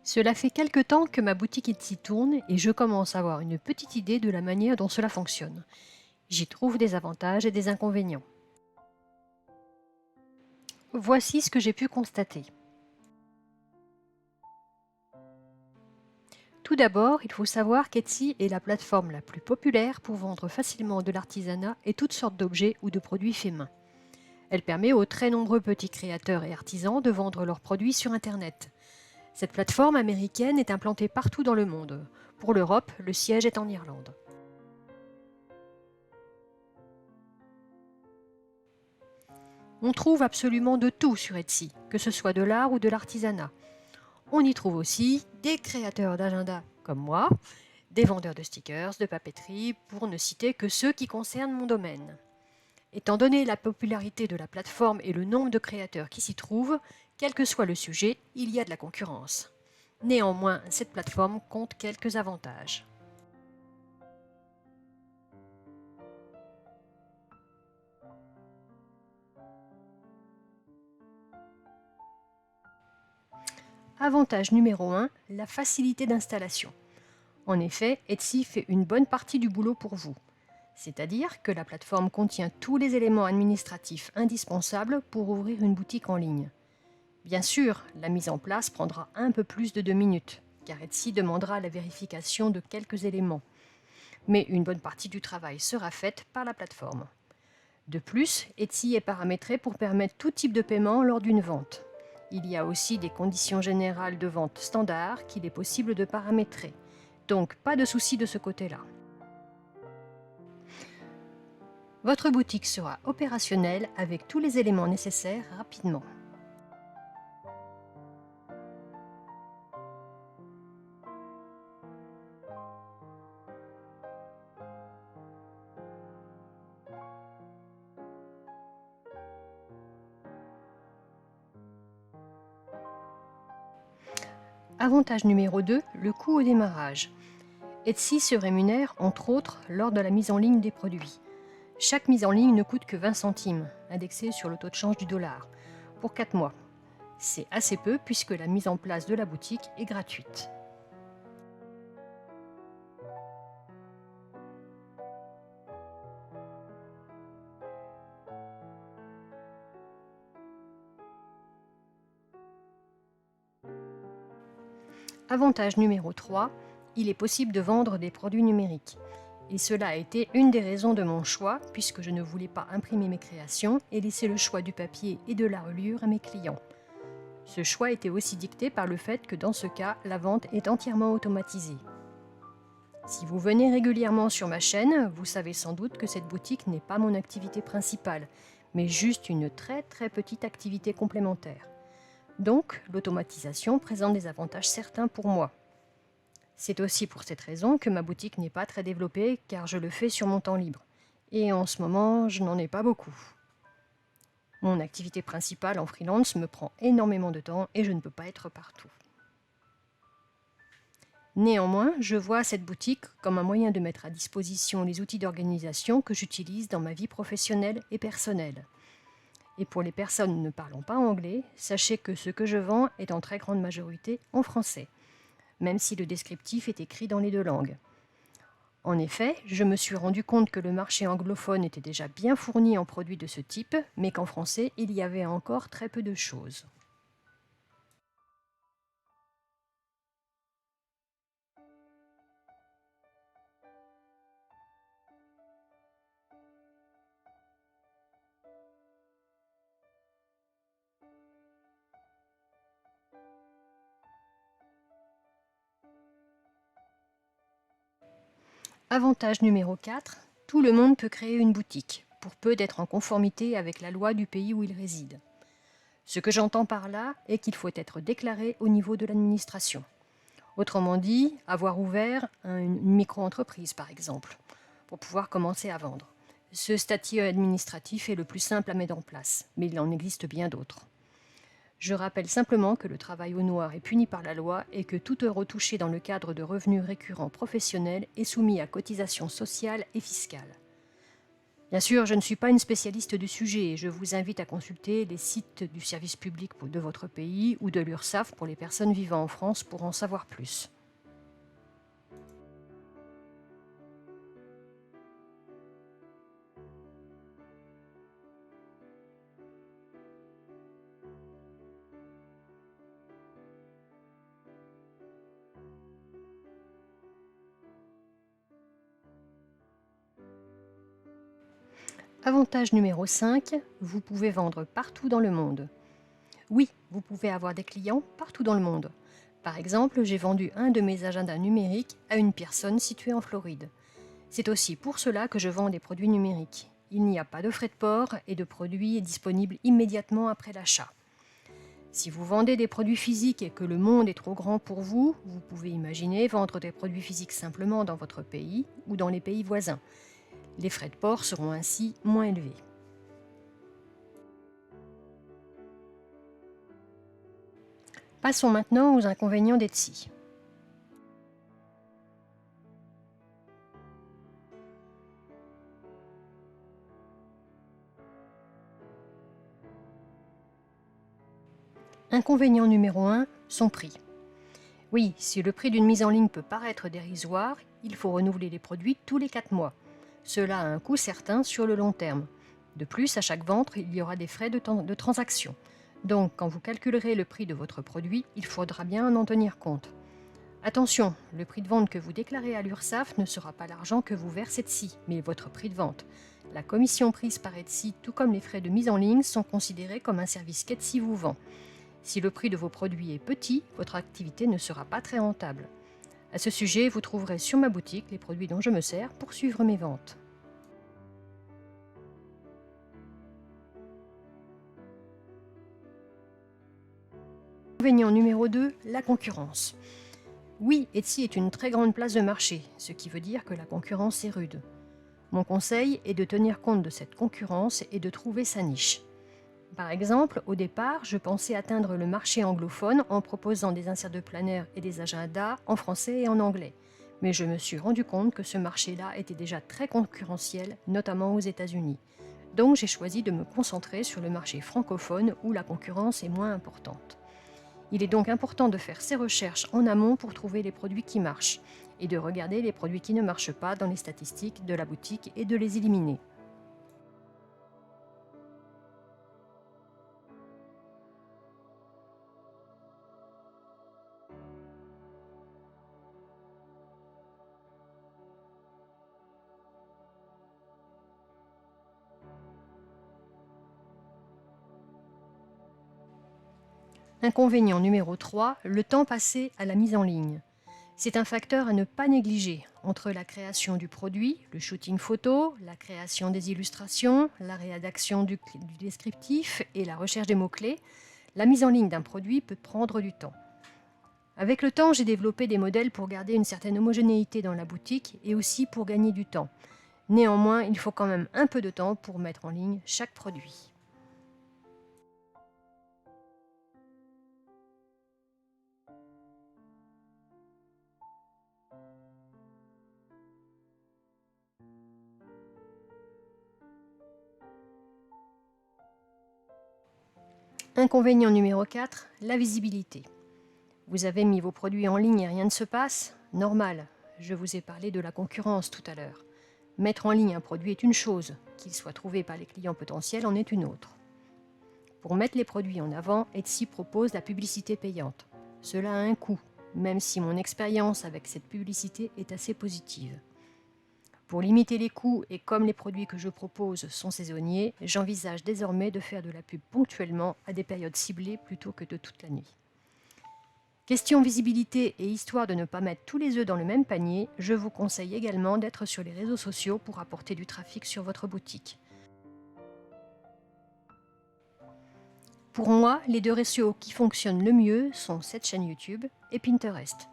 Cela fait quelque temps que ma boutique Etsy tourne et je commence à avoir une petite idée de la manière dont cela fonctionne. J'y trouve des avantages et des inconvénients. Voici ce que j'ai pu constater. Tout d'abord, il faut savoir qu'Etsy est la plateforme la plus populaire pour vendre facilement de l'artisanat et toutes sortes d'objets ou de produits faits main. Elle permet aux très nombreux petits créateurs et artisans de vendre leurs produits sur Internet. Cette plateforme américaine est implantée partout dans le monde. Pour l'Europe, le siège est en Irlande. On trouve absolument de tout sur Etsy, que ce soit de l'art ou de l'artisanat. On y trouve aussi des créateurs d'agenda comme moi, des vendeurs de stickers, de papeterie, pour ne citer que ceux qui concernent mon domaine. Étant donné la popularité de la plateforme et le nombre de créateurs qui s'y trouvent, quel que soit le sujet, il y a de la concurrence. Néanmoins, cette plateforme compte quelques avantages. Avantage numéro 1, la facilité d'installation. En effet, Etsy fait une bonne partie du boulot pour vous. C'est-à-dire que la plateforme contient tous les éléments administratifs indispensables pour ouvrir une boutique en ligne. Bien sûr, la mise en place prendra un peu plus de 2 minutes, car Etsy demandera la vérification de quelques éléments. Mais une bonne partie du travail sera faite par la plateforme. De plus, Etsy est paramétré pour permettre tout type de paiement lors d'une vente. Il y a aussi des conditions générales de vente standard qu'il est possible de paramétrer. Donc pas de souci de ce côté-là. Votre boutique sera opérationnelle avec tous les éléments nécessaires rapidement. Avantage numéro 2, le coût au démarrage. Etsy se rémunère entre autres lors de la mise en ligne des produits. Chaque mise en ligne ne coûte que 20 centimes, indexé sur le taux de change du dollar, pour 4 mois. C'est assez peu puisque la mise en place de la boutique est gratuite. Avantage numéro 3, il est possible de vendre des produits numériques. Et cela a été une des raisons de mon choix, puisque je ne voulais pas imprimer mes créations et laisser le choix du papier et de la reliure à mes clients. Ce choix était aussi dicté par le fait que dans ce cas, la vente est entièrement automatisée. Si vous venez régulièrement sur ma chaîne, vous savez sans doute que cette boutique n'est pas mon activité principale, mais juste une très petite activité complémentaire. Donc, l'automatisation présente des avantages certains pour moi. C'est aussi pour cette raison que ma boutique n'est pas très développée, car je le fais sur mon temps libre. Et en ce moment, je n'en ai pas beaucoup. Mon activité principale en freelance me prend énormément de temps et je ne peux pas être partout. Néanmoins, je vois cette boutique comme un moyen de mettre à disposition les outils d'organisation que j'utilise dans ma vie professionnelle et personnelle. Et pour les personnes ne parlant pas anglais, sachez que ce que je vends est en très grande majorité en français, même si le descriptif est écrit dans les deux langues. En effet, je me suis rendu compte que le marché anglophone était déjà bien fourni en produits de ce type, mais qu'en français, il y avait encore très peu de choses. Avantage numéro 4, tout le monde peut créer une boutique, pour peu d'être en conformité avec la loi du pays où il réside. Ce que j'entends par là est qu'il faut être déclaré au niveau de l'administration. Autrement dit, avoir ouvert une micro-entreprise par exemple, pour pouvoir commencer à vendre. Ce statut administratif est le plus simple à mettre en place, mais il en existe bien d'autres. Je rappelle simplement que le travail au noir est puni par la loi et que tout euro touché dans le cadre de revenus récurrents professionnels est soumis à cotisations sociales et fiscales. Bien sûr, je ne suis pas une spécialiste du sujet et je vous invite à consulter les sites du service public de votre pays ou de l'URSSAF pour les personnes vivant en France pour en savoir plus. Avantage numéro 5, vous pouvez vendre partout dans le monde. Oui, vous pouvez avoir des clients partout dans le monde. Par exemple, j'ai vendu un de mes agendas numériques à une personne située en Floride. C'est aussi pour cela que je vends des produits numériques. Il n'y a pas de frais de port et de produit est disponible immédiatement après l'achat. Si vous vendez des produits physiques et que le monde est trop grand pour vous, vous pouvez imaginer vendre des produits physiques simplement dans votre pays ou dans les pays voisins. Les frais de port seront ainsi moins élevés. Passons maintenant aux inconvénients d'Etsy. Inconvénient numéro 1, son prix. Oui, si le prix d'une mise en ligne peut paraître dérisoire, il faut renouveler les produits tous les 4 mois. Cela a un coût certain sur le long terme. De plus, à chaque vente, il y aura des frais de transaction. Donc, quand vous calculerez le prix de votre produit, il faudra bien en tenir compte. Attention, le prix de vente que vous déclarez à l'URSSAF ne sera pas l'argent que vous verse Etsy, mais votre prix de vente. La commission prise par Etsy, tout comme les frais de mise en ligne, sont considérés comme un service qu'Etsy vous vend. Si le prix de vos produits est petit, votre activité ne sera pas très rentable. À ce sujet, vous trouverez sur ma boutique les produits dont je me sers pour suivre mes ventes. Inconvénient numéro 2, la concurrence. Oui, Etsy est une très grande place de marché, ce qui veut dire que la concurrence est rude. Mon conseil est de tenir compte de cette concurrence et de trouver sa niche. Par exemple, au départ, je pensais atteindre le marché anglophone en proposant des inserts de planner et des agendas en français et en anglais. Mais je me suis rendu compte que ce marché-là était déjà très concurrentiel, notamment aux États-Unis. Donc j'ai choisi de me concentrer sur le marché francophone où la concurrence est moins importante. Il est donc important de faire ses recherches en amont pour trouver les produits qui marchent et de regarder les produits qui ne marchent pas dans les statistiques de la boutique et de les éliminer. Inconvénient numéro 3, le temps passé à la mise en ligne. C'est un facteur à ne pas négliger. Entre la création du produit, le shooting photo, la création des illustrations, la rédaction du descriptif et la recherche des mots-clés, la mise en ligne d'un produit peut prendre du temps. Avec le temps, j'ai développé des modèles pour garder une certaine homogénéité dans la boutique et aussi pour gagner du temps. Néanmoins, il faut quand même un peu de temps pour mettre en ligne chaque produit. Inconvénient numéro 4, la visibilité. Vous avez mis vos produits en ligne et rien ne se passe? Normal, je vous ai parlé de la concurrence tout à l'heure. Mettre en ligne un produit est une chose, qu'il soit trouvé par les clients potentiels en est une autre. Pour mettre les produits en avant, Etsy propose la publicité payante. Cela a un coût, même si mon expérience avec cette publicité est assez positive. Pour limiter les coûts et comme les produits que je propose sont saisonniers, j'envisage désormais de faire de la pub ponctuellement à des périodes ciblées plutôt que de toute la nuit. Question visibilité et histoire de ne pas mettre tous les œufs dans le même panier, je vous conseille également d'être sur les réseaux sociaux pour apporter du trafic sur votre boutique. Pour moi, les deux réseaux qui fonctionnent le mieux sont cette chaîne YouTube et Pinterest.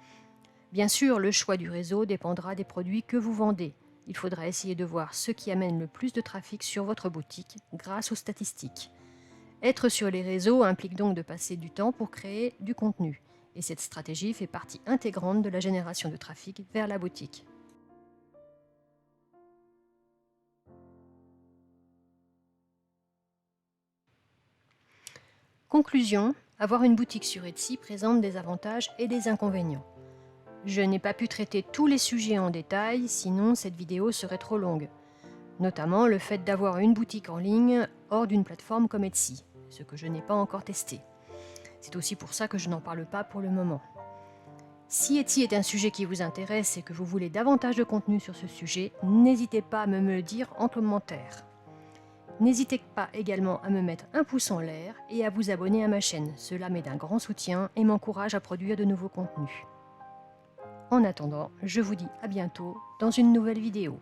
Bien sûr, le choix du réseau dépendra des produits que vous vendez. Il faudra essayer de voir ce qui amène le plus de trafic sur votre boutique grâce aux statistiques. Être sur les réseaux implique donc de passer du temps pour créer du contenu. Et cette stratégie fait partie intégrante de la génération de trafic vers la boutique. Conclusion, avoir une boutique sur Etsy présente des avantages et des inconvénients. Je n'ai pas pu traiter tous les sujets en détail, sinon cette vidéo serait trop longue. Notamment le fait d'avoir une boutique en ligne hors d'une plateforme comme Etsy, ce que je n'ai pas encore testé. C'est aussi pour ça que je n'en parle pas pour le moment. Si Etsy est un sujet qui vous intéresse et que vous voulez davantage de contenu sur ce sujet, n'hésitez pas à me le dire en commentaire. N'hésitez pas également à me mettre un pouce en l'air et à vous abonner à ma chaîne, cela m'est d'un grand soutien et m'encourage à produire de nouveaux contenus. En attendant, je vous dis à bientôt dans une nouvelle vidéo.